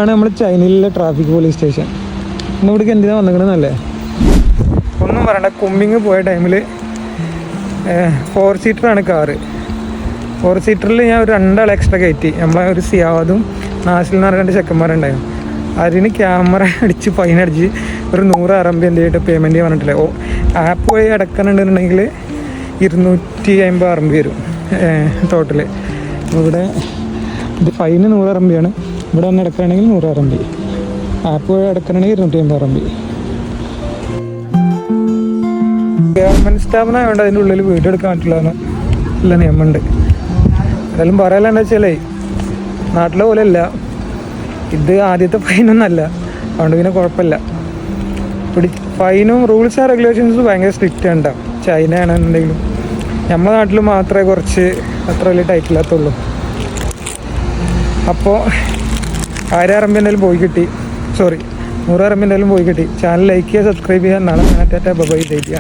ഇതാണ് നമ്മൾ ചൈനയിലെ ട്രാഫിക് പോലീസ് സ്റ്റേഷൻ. ഇന്നിവിടേക്ക് എന്തിനാണ് വന്നിക്കണമെന്നല്ലേ, ഒന്നും പറയണ്ട. കുമ്മിങ് പോയ ടൈമിൽ 4 സീറ്ററാണ് കാറ്. 4 സീറ്ററിൽ ഞാൻ ഒരു 2 ആൾ എക്സ്ട്രാ കയറ്റി. നമ്മളെ ഒരു സിയാദും നാസിൽ എന്ന് പറഞ്ഞ 2 ചെക്കന്മാരുണ്ടായിരുന്നു. അതിന് ക്യാമറ അടിച്ച് ഫൈനടിച്ച് ഒരു 100 RMB എന്തെങ്കിലും പേയ്മെൻറ്റ് ചെയ്യാൻ പറഞ്ഞിട്ടില്ല. ആപ്പ് പോയി അടക്കണമെന്നുണ്ടെങ്കിൽ 250 RMB വരും ടോട്ടൽ. ഇവിടെ ഇത് ഫൈന് 100 RMB ആണ്. ഇവിടെ വന്ന് അടക്കുകയാണെങ്കിൽ 100 RMB. ആപ്പ് പോയി അടക്കണമെങ്കിൽ 250 RMB. ഗവൺമെൻറ് സ്ഥാപനമായതുകൊണ്ട് അതിൻ്റെ ഉള്ളിൽ വീഡിയോ എടുക്കാൻ പറ്റില്ല നല്ല നിയമമുണ്ട്. എന്തായാലും പറയാനെന്താ വെച്ചാലേ, നാട്ടിലെ പോലെ അല്ല ഇത്. ആദ്യത്തെ ഫൈനൊന്നല്ല, അതുകൊണ്ട് പിന്നെ കുഴപ്പമില്ല. ഫൈനും റൂൾസ് ആൻഡ് റെഗുലേഷൻസ് ഭയങ്കര സ്ട്രിക്റ്റ് ഉണ്ടാവും. ചൈന ആണെന്നുണ്ടെങ്കിലും നമ്മുടെ നാട്ടിൽ മാത്രമേ കുറച്ച് അത്ര വലിയ ടൈറ്റില്ലാത്തുള്ളൂ. അപ്പോൾ 1000 RMB എന്തായാലും പോയി കിട്ടി. 100 RMB എന്തായാലും പോയി കിട്ടി. ചാനൽ ലൈക്ക് ചെയ്യുക, സബ്സ്ക്രൈബ് ചെയ്യുക. നാളെ ബൈ ചെയ്യുക.